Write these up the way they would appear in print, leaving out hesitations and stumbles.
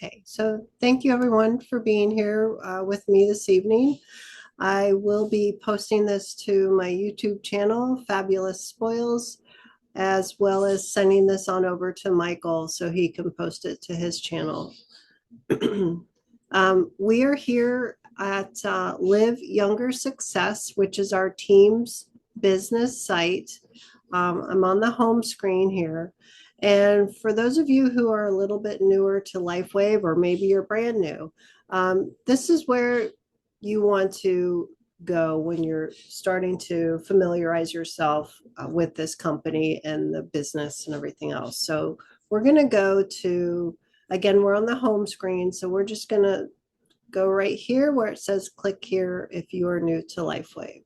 Okay, so thank you everyone for being here with me this evening. I will be posting this to my YouTube channel, Fabulous Spoils, as well as sending this on over to Michael so he can post it to his channel. We are here at Live Younger Success, which is our team's business site. I'm on the home screen here. And for those of you who are a little bit newer to LifeWave, or maybe you're brand new, this is where you want to go when you're starting to familiarize yourself with this company and the business and everything else. So we're going to go to, again, we're on the home screen. So we're just going to go right here where it says click here if you are new to LifeWave.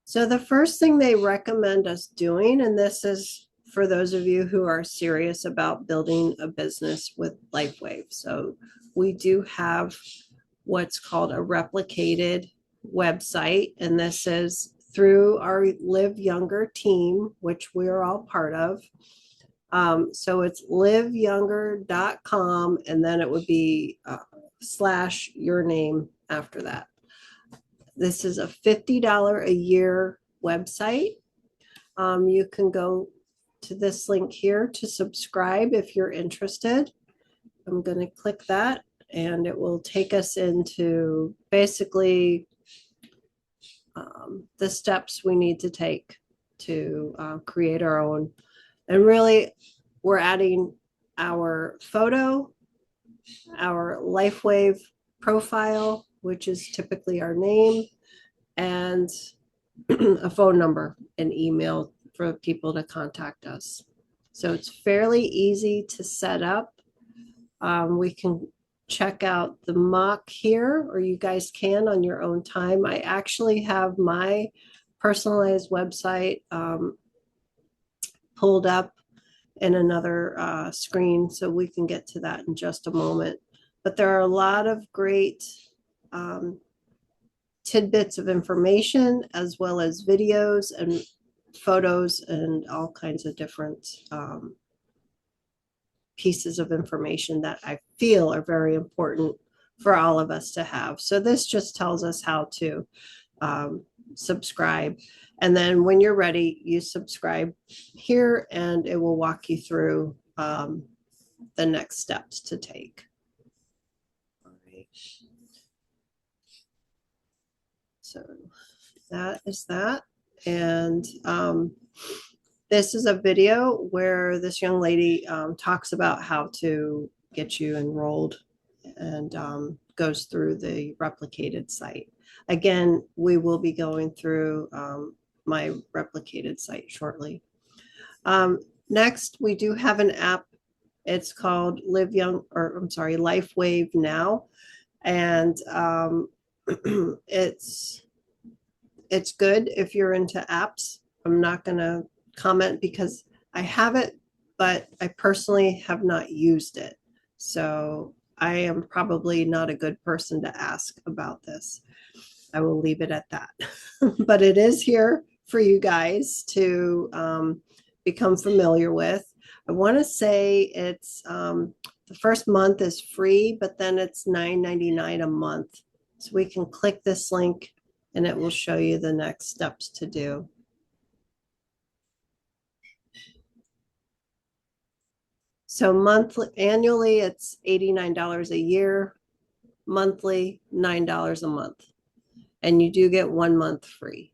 So the first thing they recommend us doing, and this is for those of you who are serious about building a business with LifeWave. So we do have what's called a replicated website, and this is through our Live Younger team, which we're all part of. So it's liveyounger.com, and then it would be / your name after that. This is a $50 a year website. You can go to this link here to subscribe if you're interested. I'm going to click that and it will take us into basically the steps we need to take to create our own. And really, we're adding our photo, our LifeWave profile, which is typically our name, and a phone number and email for people to contact us. So it's fairly easy to set up. We can check out the mock here, or you guys can on your own time. I actually have my personalized website pulled up in another screen, so we can get to that in just a moment. But there are a lot of great tidbits of information, as well as videos and photos and all kinds of different pieces of information that I feel are very important for all of us to have. So this just tells us how to subscribe. And then when you're ready, you subscribe here and it will walk you through the next steps to take. All right. So that is that. And this is a video where this young lady talks about how to get you enrolled and goes through the replicated site. Again, we will be going through my replicated site shortly. Next, we do have an app. It's called LifeWave Now. And it's good if you're into apps. I'm not going to comment because I have it, but I personally have not used it. So I am probably not a good person to ask about this. I will leave it at that. But it is here for you guys to become familiar with. I want to say it's the first month is free, but then it's $9.99 a month. So we can click this link and it will show you the next steps to do. So annually, it's $89 a year, monthly, $9 a month. And you do get 1 month free.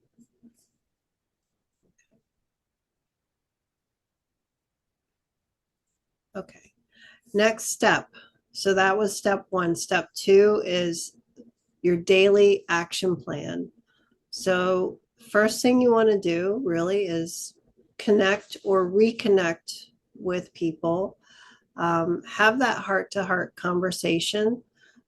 Okay, next step. So that was step 1. Step 2 is your daily action plan. So first thing you want to do really is connect or reconnect with people. Have that heart-to-heart conversation.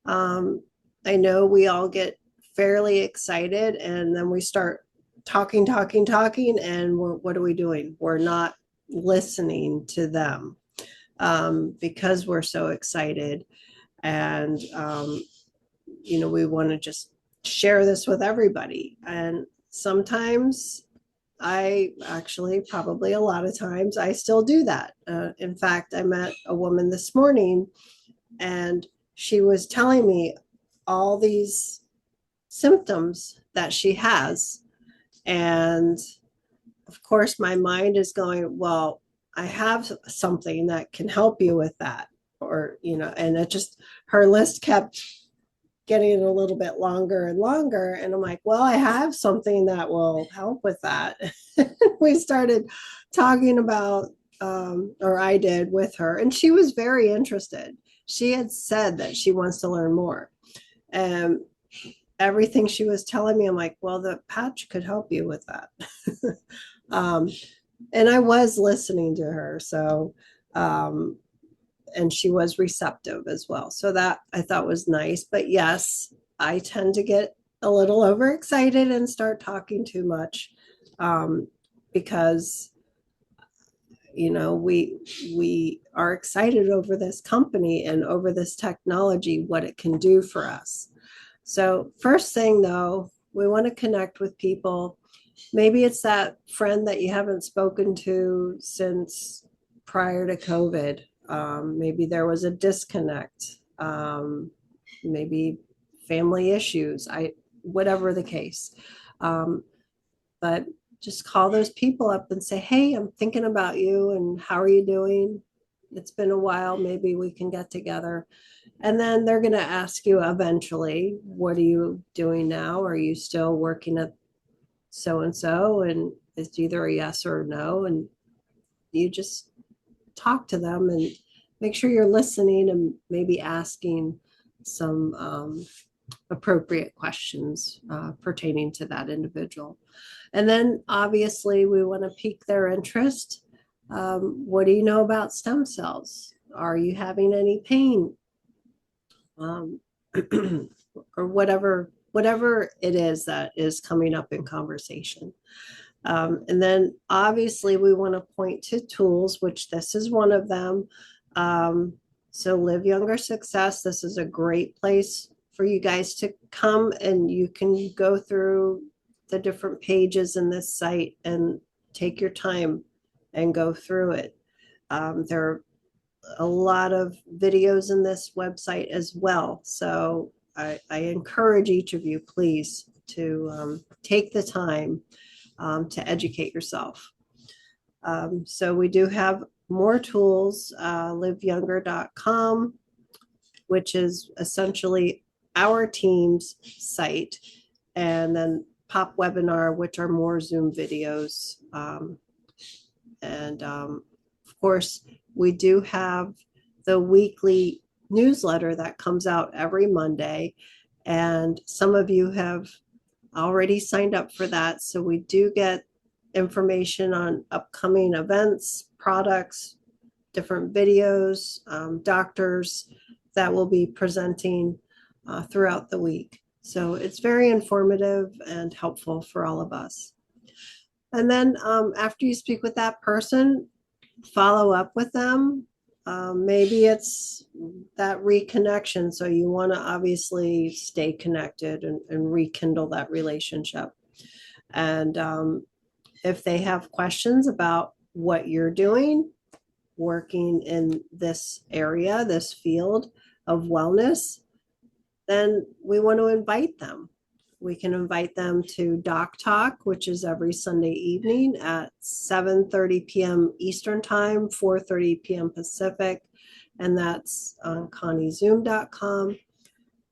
I know we all get fairly excited and then we start talking, and what are we doing? We're not listening to them because we're so excited. And, we want to just share this with everybody. And sometimes I actually probably a lot of times I still do that. In fact, I met a woman this morning and she was telling me all these symptoms that she has. And of course, my mind is going, well, I have something that can help you with that. Or, and it just, her list kept getting a little bit longer and longer. And I'm like, well, I have something that will help with that. We started talking about, or I did with her, and she was very interested. She had said that she wants to learn more. And everything she was telling me, I'm like, well, the patch could help you with that. um, and I was listening to her. So, and she was receptive as well. So that I thought was nice. But yes, I tend to get a little overexcited and start talking too much, because we are excited over this company and over this technology, what it can do for us. So first thing though, we want to connect with people. Maybe it's that friend that you haven't spoken to since prior to COVID. Maybe there was a disconnect. Maybe family issues. Whatever the case. But just call those people up and say, "Hey, I'm thinking about you, and how are you doing? It's been a while. Maybe we can get together." And then they're going to ask you eventually, "What are you doing now? Are you still working at so and so?" And it's either a yes or a no. And you just talk to them and make sure you're listening and maybe asking some appropriate questions pertaining to that individual. And then obviously, we want to pique their interest. What do you know about stem cells? Are you having any pain? Um, or whatever it is that is coming up in conversation. And then obviously we want to point to tools, which this is one of them. So Live Younger Success, this is a great place for you guys to come, and you can go through the different pages in this site and take your time and go through it. There are a lot of videos in this website as well. So I encourage each of you, please, to take the time to educate yourself. So we do have more tools, liveyounger.com, which is essentially our team's site, and then Pop Webinar, which are more Zoom videos. And of course, we do have the weekly newsletter that comes out every Monday. And some of you have already signed up for that. So we do get information on upcoming events, products, different videos, doctors that will be presenting throughout the week. So it's very informative and helpful for all of us. And then after you speak with that person, follow up with them. Maybe it's that reconnection. So you want to obviously stay connected and rekindle that relationship. And if they have questions about what you're doing, working in this area, this field of wellness, then we want to invite them. We can invite them to Doc Talk, which is every Sunday evening at 7:30 p.m. Eastern Time, 4:30 p.m. Pacific, and that's on ConnieZoom.com.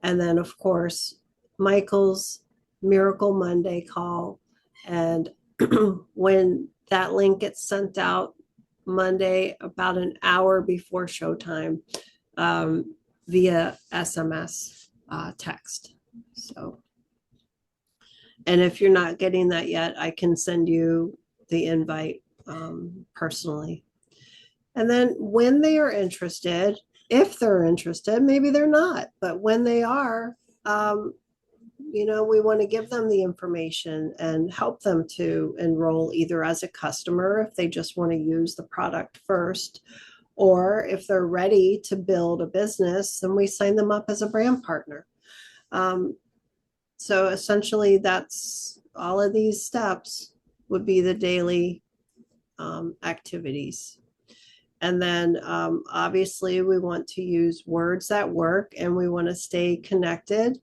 And then, of course, Michael's Miracle Monday call. And when that link gets sent out Monday, about an hour before showtime, via SMS text. So. And if you're not getting that yet, I can send you the invite personally. And then when they are interested, if they're interested, maybe they're not, but when they are, we want to give them the information and help them to enroll either as a customer if they just want to use the product first, or if they're ready to build a business, then we sign them up as a brand partner. So essentially, that's all of these steps would be the daily activities. And then obviously we want to use words that work, and we want to stay connected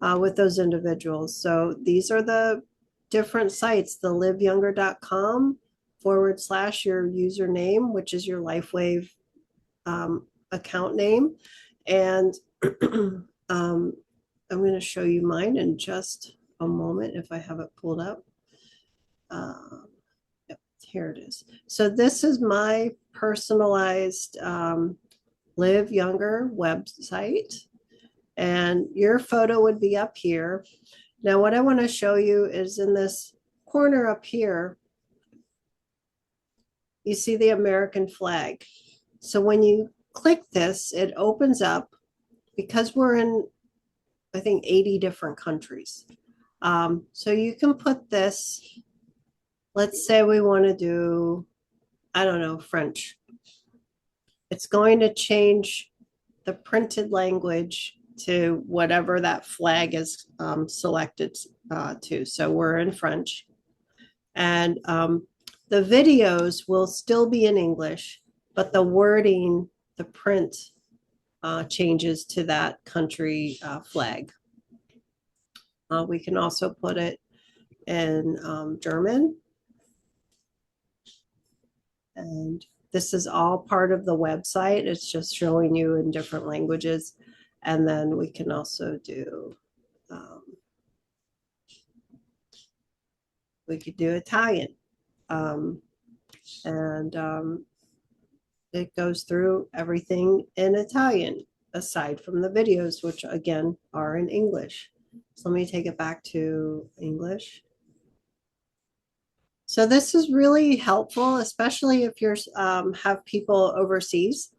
with those individuals. So these are the different sites, the liveyounger.com / your username, which is your LifeWave account name. And I'm going to show you mine in just a moment if I have it pulled up. Yep, here it is. So this is my personalized Live Younger website, and your photo would be up here. Now, what I want to show you is in this corner up here, you see the American flag. So when you click this, it opens up, because we're in, I think, 80 different countries. So you can put this, let's say we want to do, I don't know, French. It's going to change the printed language to whatever that flag is selected to. So we're in French. And the videos will still be in English, but the wording, the print changes to that country flag. We can also put it in German. And this is all part of the website. It's just showing you in different languages. And then we can also do, we could do Italian. It goes through everything in Italian, aside from the videos, which again are in English. So let me take it back to English. So this is really helpful, especially if you're have people overseas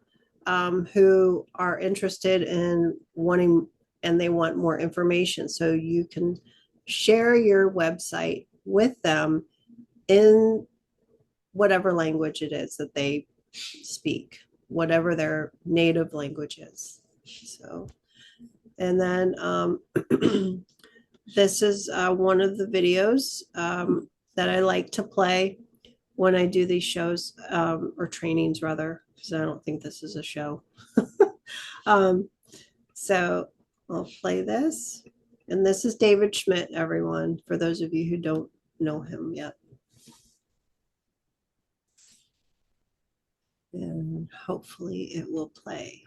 who are interested in wanting, and they want more information. So you can share your website with them in whatever language it is that they speak, whatever their native language is. So, and then this is one of the videos that I like to play when I do these shows, or trainings rather, because I don't think this is a show. So I'll play this. And this is David Schmidt, everyone, for those of you who don't know him yet. And hopefully it will play.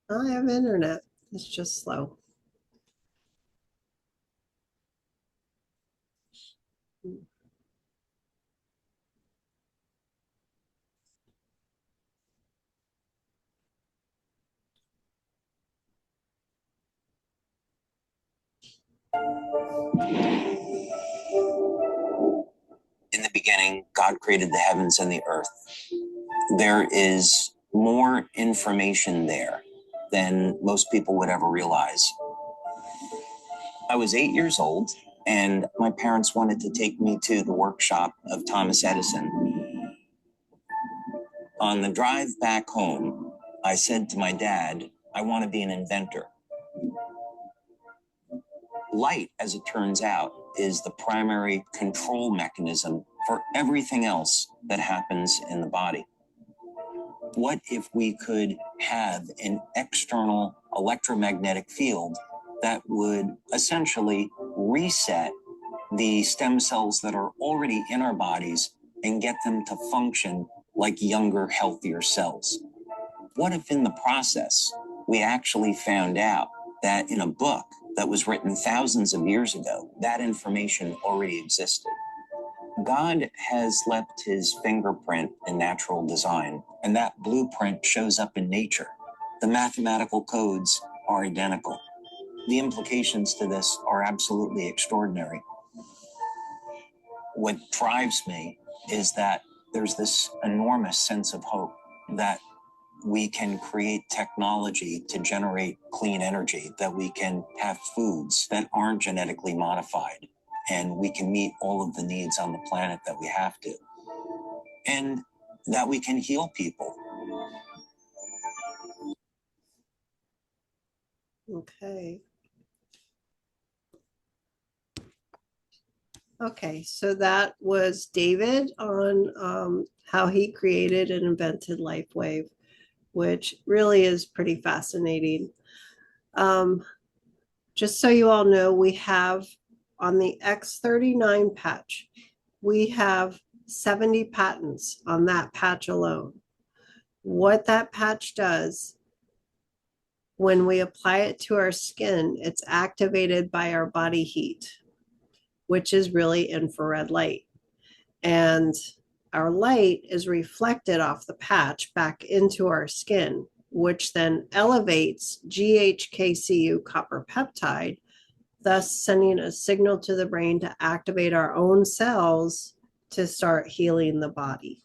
I have internet. It's just slow. In the beginning, God created the heavens and the earth. There is more information there than most people would ever realize. I was 8 years old, and my parents wanted to take me to the workshop of Thomas Edison. On the drive back home, I said to my dad, I want to be an inventor. Light, as it turns out, is the primary control mechanism for everything else that happens in the body. What if we could have an external electromagnetic field that would essentially reset the stem cells that are already in our bodies and get them to function like younger, healthier cells? What if in the process we actually found out that in a book that was written thousands of years ago, that information already existed? God has left his fingerprint in natural design, and that blueprint shows up in nature. The mathematical codes are identical. The implications to this are absolutely extraordinary. What drives me is that there's this enormous sense of hope that we can create technology to generate clean energy, that we can have foods that aren't genetically modified, and we can meet all of the needs on the planet that we have to, and that we can heal people. Okay. Okay, so that was David on how he created and invented LifeWave, which really is pretty fascinating. Um, just so you all know, we have on the X39 patch, we have 70 patents on that patch alone. What that patch does, when we apply it to our skin, it's activated by our body heat, which is really infrared light. And our light is reflected off the patch back into our skin, which then elevates GHKCU copper peptide, thus sending a signal to the brain to activate our own cells to start healing the body.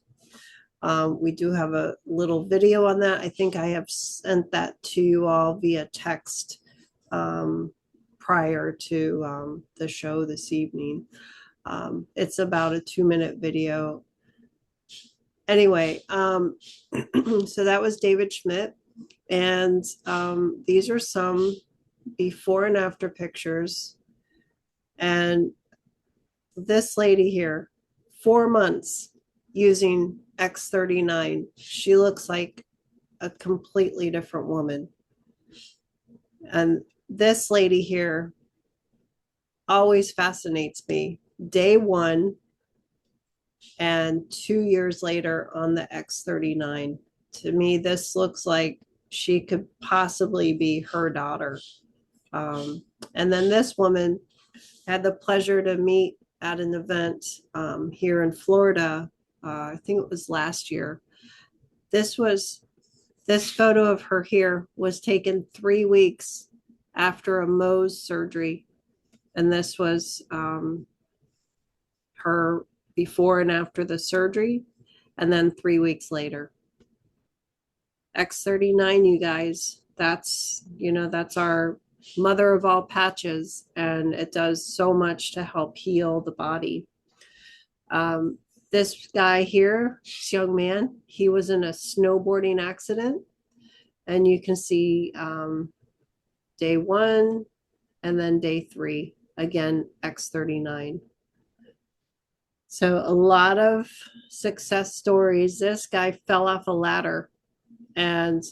We do have a little video on that. I think I have sent that to you all via text prior to the show this evening. It's about a 2-minute video. Anyway, so that was David Schmidt. And these are some before and after pictures. And this lady here, 4 months using X39, she looks like a completely different woman. And this lady here always fascinates me. Day one and 2 years later on the X39. To me, this looks like she could possibly be her daughter. And then this woman had the pleasure to meet at an event here in Florida. I think it was last year. This photo of her here was taken 3 weeks after a Mohs surgery. And this was her before and after the surgery, and then 3 weeks later. X39, you guys, that's our mother of all patches, and it does so much to help heal the body. This guy here, this young man, he was in a snowboarding accident, and you can see day one and then day 3, again, X39. So a lot of success stories. This guy fell off a ladder, and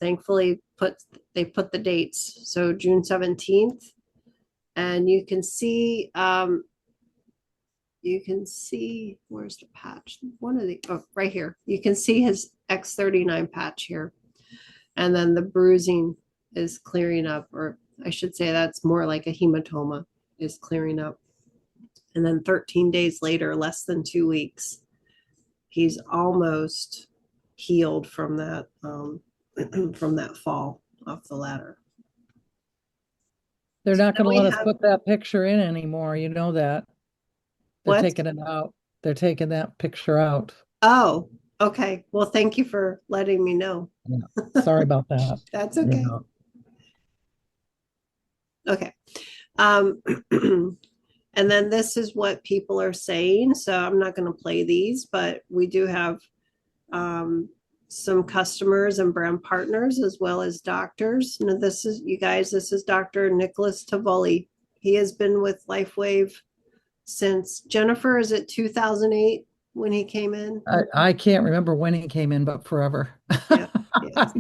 thankfully they put the dates. So June 17th, and you can see where's the patch? Right here. You can see his X39 patch here, and then the bruising is clearing up, or I should say that's more like a hematoma is clearing up. And then 13 days later, less than 2 weeks, he's almost healed from that from that fall off the ladder. They're not going to let us put that picture in anymore. You know that. They're taking it out. They're taking that picture out. Oh, okay. Well, thank you for letting me know. Yeah. Sorry about that. That's okay. Yeah. Okay. And then this is what people are saying. So I'm not going to play these, but we do have some customers and brand partners as well as doctors. Now, this is Dr. Nicholas Tavoli. He has been with LifeWave since, Jennifer, is it 2008 when he came in? I can't remember when he came in, but forever. Yeah.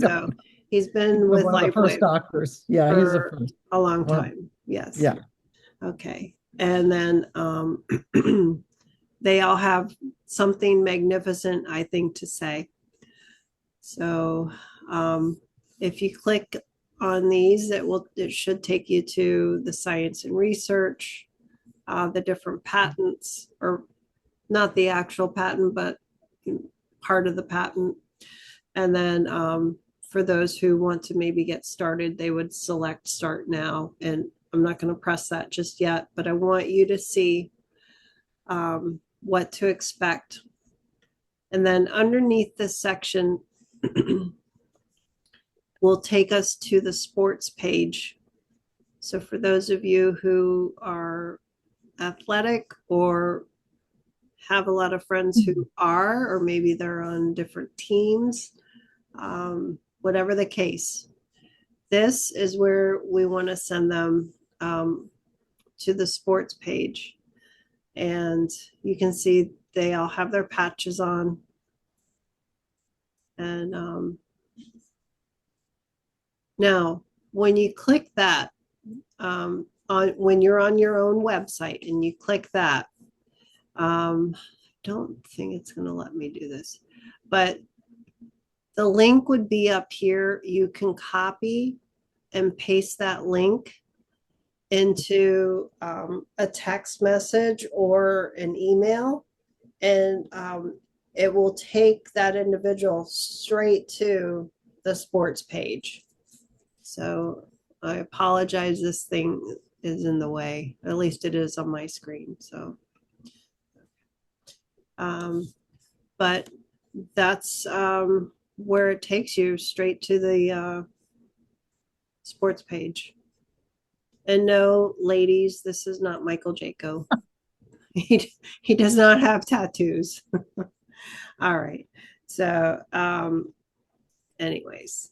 So he's been with one of the first doctors. Yeah, he's the first. A long time. Yes. Yeah. Okay. And then they all have something magnificent, I think, to say. So if you click on these, it should take you to the science and research, the different patents, or not the actual patent, but part of the patent. And then for those who want to maybe get started, they would select Start Now. And I'm not going to press that just yet, but I want you to see what to expect. And then underneath this section will take us to the sports page. So for those of you who are athletic or have a lot of friends who are, or maybe they're on different teams, whatever the case, this is where we want to send them to the sports page. And you can see they all have their patches on. And now, when you click that, when you're on your own website and you click that, don't think it's going to let me do this, but the link would be up here. You can copy and paste that link into a text message or an email, and it will take that individual straight to the sports page. So I apologize, this thing is in the way. At least it is on my screen. So, but that's where it takes you straight to the sports page. And no, ladies, this is not Michael Jaco. He does not have tattoos. All right. So, anyways,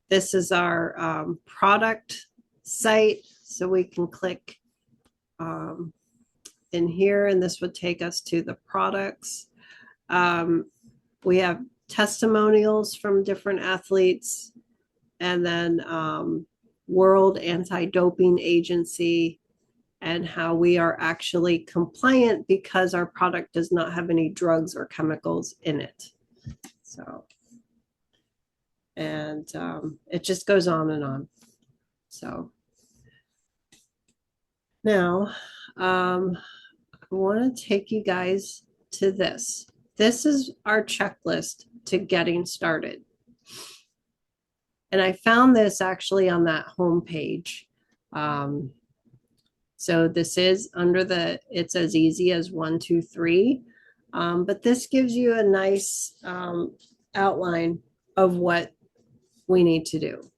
this is our product site. So we can click in here, and this would take us to the products. We have testimonials from different athletes, and then World Anti-Doping Agency, and how we are actually compliant because our product does not have any drugs or chemicals in it. So, and it just goes on and on. So now I want to take you guys to this. This is our checklist to getting started. And I found this actually on that homepage. So this is under it's as easy as 1, 2, 3. But this gives you a nice outline of what we need to do.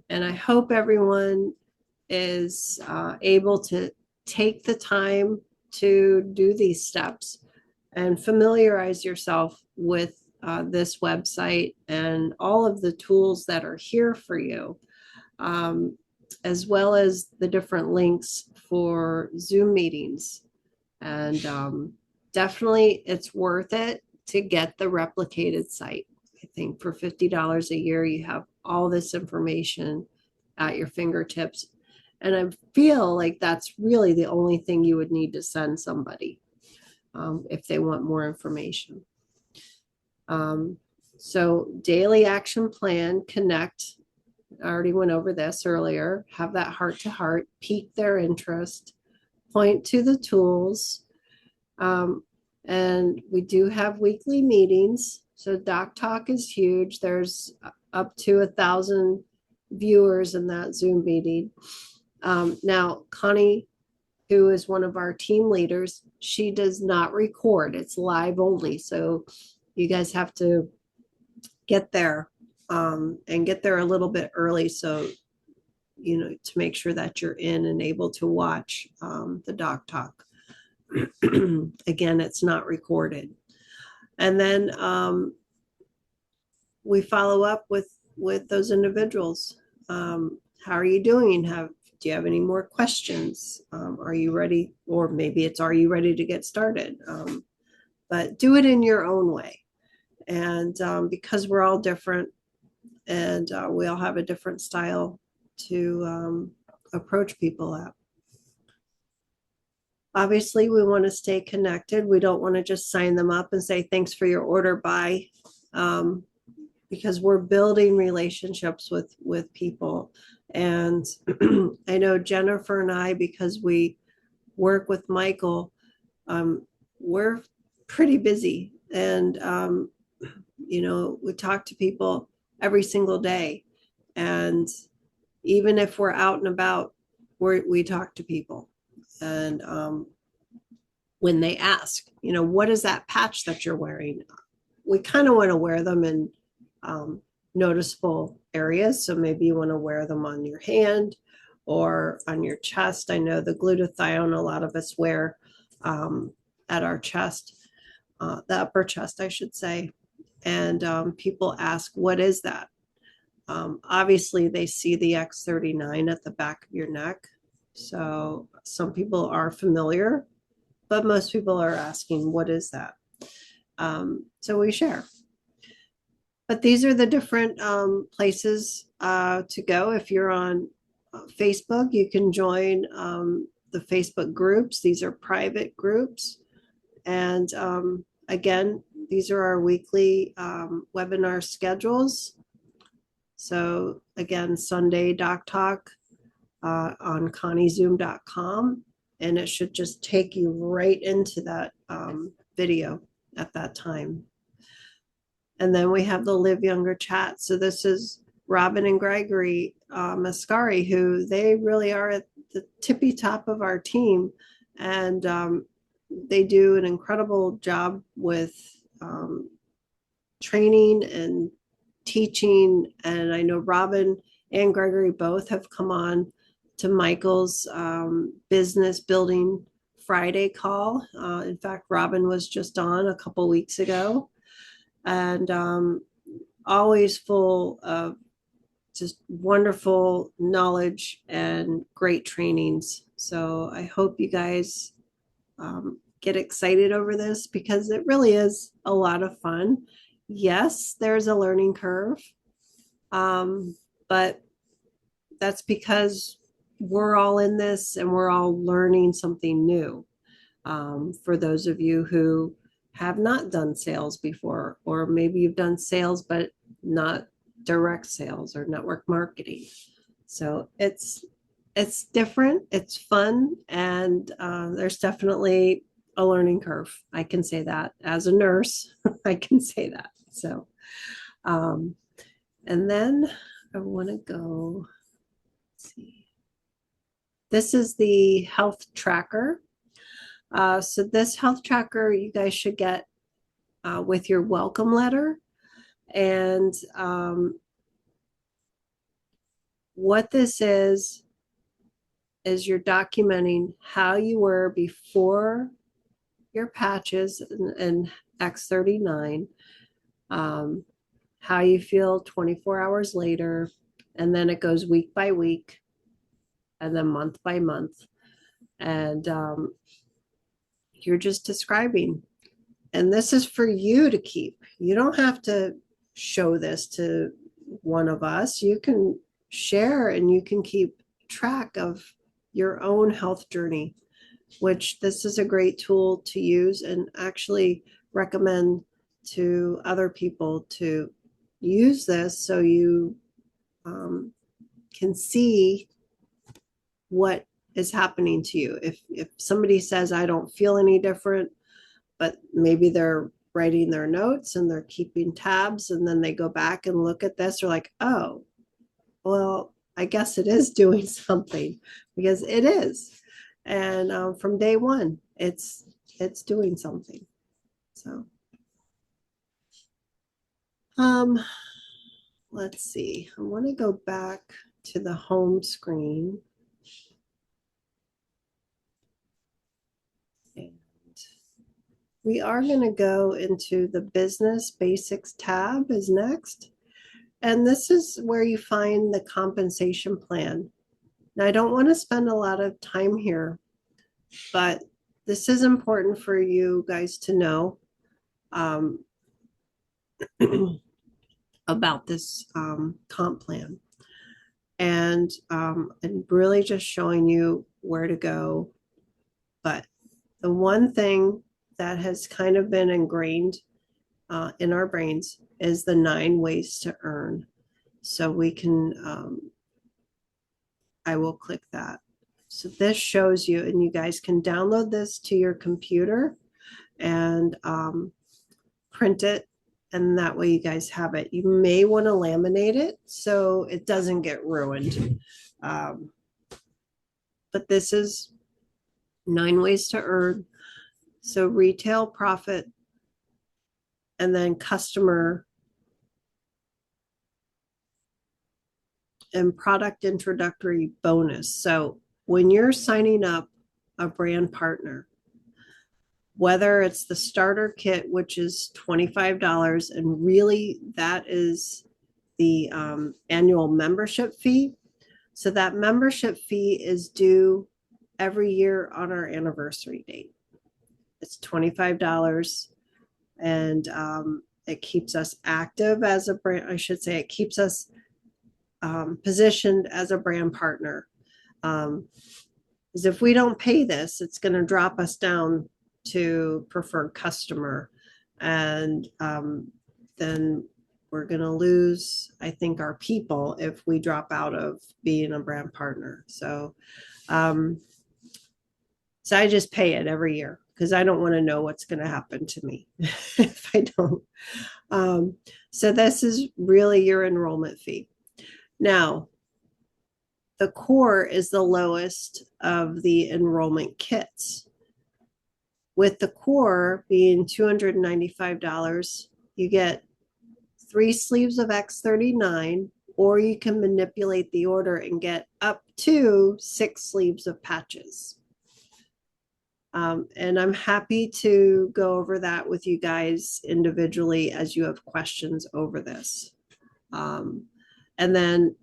And I hope everyone is able to take the time to do these steps and familiarize yourself with this website and all of the tools that are here for you, as well as the different links for Zoom meetings. And definitely it's worth it to get the replicated site. I think for $50 a year, you have all this information at your fingertips. And I feel like that's really the only thing you would need to send somebody if they want more information. So daily action plan, connect. I already went over this earlier. Have that heart to heart, pique their interest, point to the tools. And we do have weekly meetings. So Doc Talk is huge. There's up to 1,000 viewers in that Zoom meeting. Now, Connie, who is one of our team leaders, she does not record. It's live only. So you guys have to get there and get there a little bit early. So, you know, to make sure that you're in and able to watch the Doc Talk. Again, it's not recorded. And then we follow up with those individuals. How are you doing? Do you have any more questions? Are you ready? Or maybe it's, are you ready to get started? But do it in your own way. And because we're all different and we all have a different style to approach people at. Obviously, we want to stay connected. We don't want to just sign them up and say, thanks for your order, bye. Because we're building relationships with people. And I know Jennifer and I, because we work with Michael, we're pretty busy. And, you know, we talk to people every single day. And even if we're out and about, we talk to people. And when they ask, you know, what is that patch that you're wearing? We kind of want to wear them in noticeable areas. So maybe you want to wear them on your hand or on your chest. I know the glutathione, a lot of us wear at our chest, the upper chest, I should say. And people ask, what is that? Obviously, they see the X39 at the back of your neck. So some people are familiar, but most people are asking, what is that? So we share. But these are the different places to go. If you're on Facebook, you can join the Facebook groups. These are private groups. And again, these are our weekly webinar schedules. So again, Sunday Doc Talk on conniezoom.com. And it should just take you right into that video at that time. And then we have the Live Younger chat. So this is Robin and Gregory Mascari, who they really are at the tippy top of our team. And they do an incredible job with training and teaching. And I know Robin and Gregory both have come on to Michael's business building Friday call. In fact, Robin was just on a couple weeks ago. And always full of just wonderful knowledge and great trainings. So I hope you guys get excited over this because it really is a lot of fun. Yes, there's a learning curve, but that's because we're all in this and we're all learning something new. For those of you who have not done sales before, or maybe you've done sales but not direct sales or network marketing. So it's different, it's fun, and there's definitely a learning curve. I can say that as a nurse. I can say that. So and then I want to go, let's see. This is the health tracker. So this health tracker you guys should get with your welcome letter. And what this is you're documenting how you were before your patches and X39, how you feel 24 hours later, and then it goes week by week, and then month by month. And you're just describing. And this is for you to keep. You don't have to show this to one of us. You can share and you can keep track of your own health journey, which this is a great tool to use and actually recommend to other people to use this so you can see what is happening to you. If somebody says, I don't feel any different, but maybe they're writing their notes and they're keeping tabs, and then they go back and look at this, they're like, oh, well, I guess it is doing something, because it is. And from day one, it's doing something. So let's see. I want to go back to the home screen. And we are going to go into the business basics tab is next. And this is where you find the compensation plan. Now, I don't want to spend a lot of time here, but this is important for you guys to know about this comp plan. And I'm really just showing you where to go. But the one thing that has kind of been ingrained in our brains is the 9 ways to earn. So we can, I will click that. So this shows you, and you guys can download this to your computer and print it. And that way you guys have it. You may want to laminate it so it doesn't get ruined. But this is 9 ways to earn. So retail profit, and then customer and product introductory bonus. So when you're signing up a brand partner, whether it's the starter kit, which is $25, and really that is the annual membership fee. So that membership fee is due every year on our anniversary date. It's $25, and it keeps us active as a brand. I should say it keeps us positioned as a brand partner. Because if we don't pay this, it's going to drop us down to preferred customer, and then we're going to lose, I think, our people if we drop out of being a brand partner. So I just pay it every year because I don't want to know what's going to happen to me if I don't. So this is really your enrollment fee. Now, the core is the lowest of the enrollment kits. With the core being $295, you get 3 sleeves of X39, or you can manipulate the order and get up to 6 sleeves of patches. And I'm happy to go over that with you guys individually as you have questions over this. And then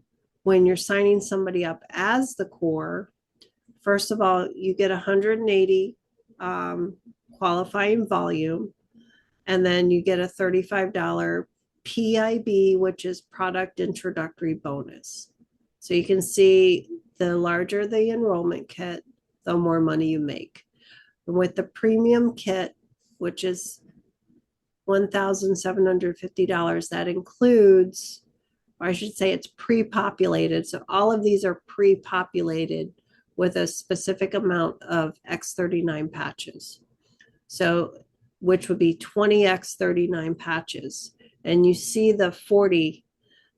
when you're signing somebody up as the core, first of all, you get 180 qualifying volume, and then you get a $35 PIB, which is product introductory bonus. So you can see the larger the enrollment kit, the more money you make. And with the premium kit, which is $1,750, that includes, or I should say it's pre-populated. So all of these are pre-populated with a specific amount of X39 patches. So, which would be 20 X39 patches. And you see the 40.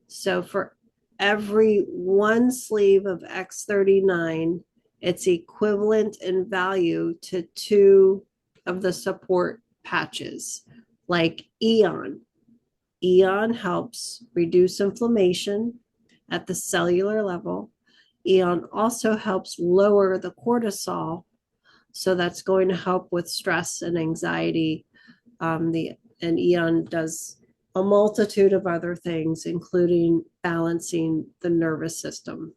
So for every 1 sleeve of X39, it's equivalent in value to 2 of the support patches, like Eon. Eon helps reduce inflammation at the cellular level. Eon also helps lower the cortisol. So that's going to help with stress and anxiety. And Eon does a multitude of other things, including balancing the nervous system.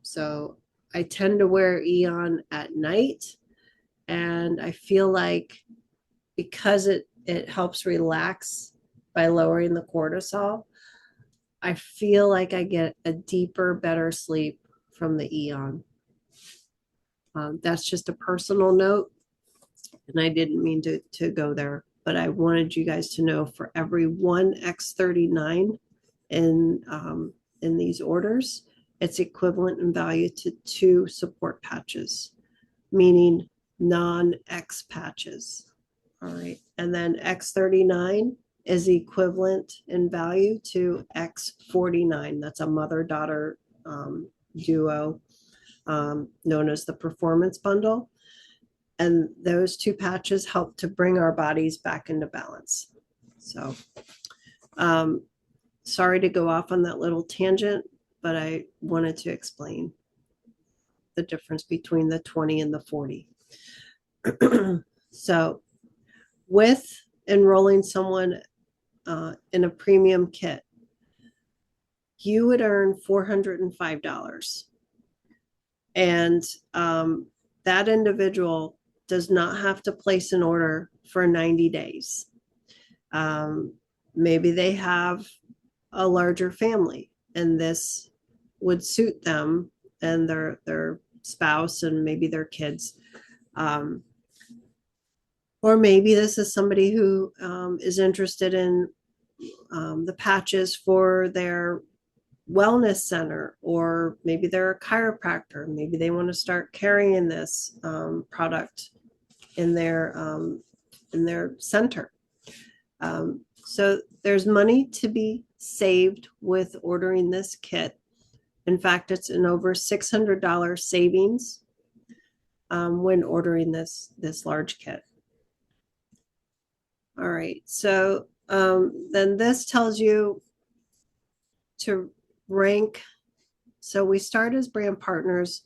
So I tend to wear Eon at night, and I feel like because it helps relax by lowering the cortisol, I feel like I get a deeper, better sleep from the Eon. That's just a personal note, and I didn't mean to go there, but I wanted you guys to know for every 1 X39 in these orders, it's equivalent in value to 2 support patches, meaning non-X patches. All right, and then X39 is equivalent in value to X49. That's a mother-daughter duo known as the Performance Bundle. And those 2 patches help to bring our bodies back into balance. So sorry to go off on that little tangent, but I wanted to explain the difference between the 20 and the 40. So with enrolling someone in a premium kit, you would earn $405. And that individual does not have to place an order for 90 days. Maybe they have a larger family, and this would suit them and their spouse and maybe their kids. Or maybe this is somebody who is interested in the patches for their wellness center, or maybe they're a chiropractor. Maybe they want to start carrying this product in their center. So there's money to be saved with ordering this kit. In fact, it's an over $600 savings when ordering this large kit. All right, so then this tells you to rank. So we start as brand partners.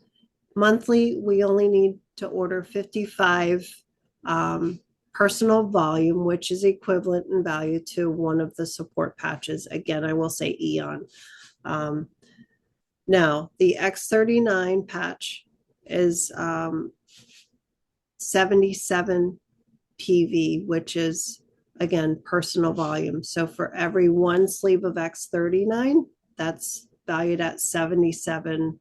Monthly, we only need to order 55 personal volume, which is equivalent in value to one of the support patches. Again, I will say Eon. Now, the X39 patch is 77 PV, which is, again, personal volume. So for every one sleeve of X39, that's valued at 77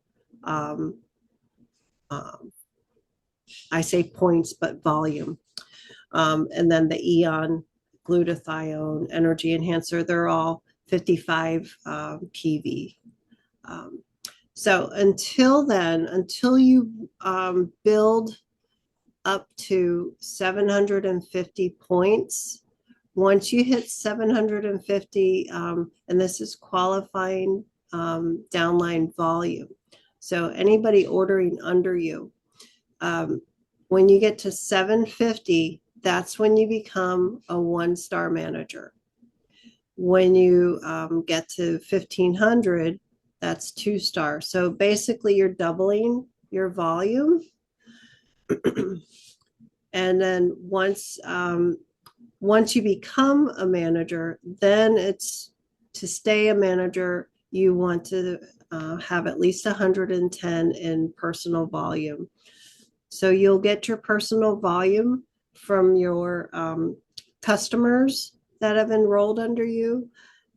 I say points, but volume. And then the Eon, glutathione, energy enhancer, they're all 55 PV. So until then, until you build up to 750 points, once you hit 750, and this is qualifying downline volume. So anybody ordering under you, when you get to 750, that's when you become a 1-star manager. When you get to 1500, that's 2-star. So basically you're doubling your volume. And then once you become a manager, then it's to stay a manager, you want to have at least 110 in personal volume. So you'll get your personal volume from your customers that have enrolled under you,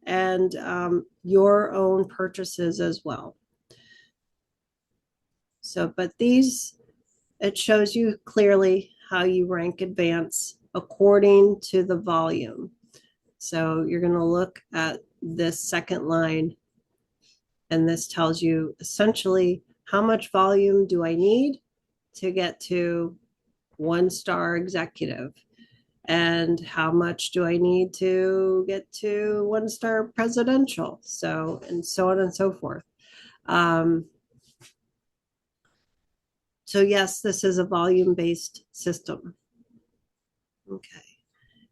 and your own purchases as well. So, but these, it shows you clearly how you rank advance according to the volume. So you're going to look at this second line, and this tells you essentially how much volume do I need to get to 1-star executive, and how much do I need to get to 1-star presidential, so and so on and so forth. So yes, this is a volume-based system. Okay.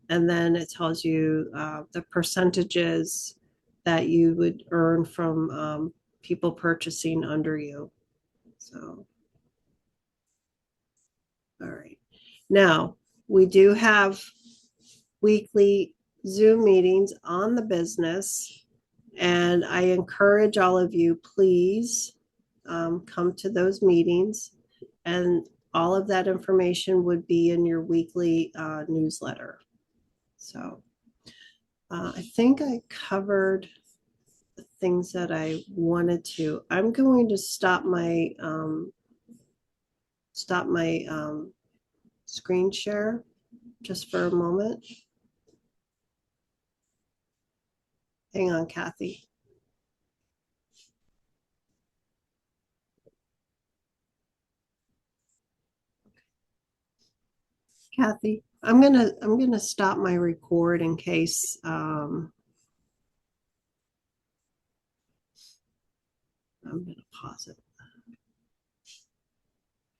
And then it tells you the percentages that you would earn from people purchasing under you. So, all right. Now, we do have weekly Zoom meetings on the business, and I encourage all of you, please come to those meetings, and all of that information would be in your weekly newsletter. So I think I covered the things that I wanted to. I'm going to stop my screen share just for a moment. Hang on, Kathy. Kathy, I'm gonna stop my record in case I'm gonna pause it.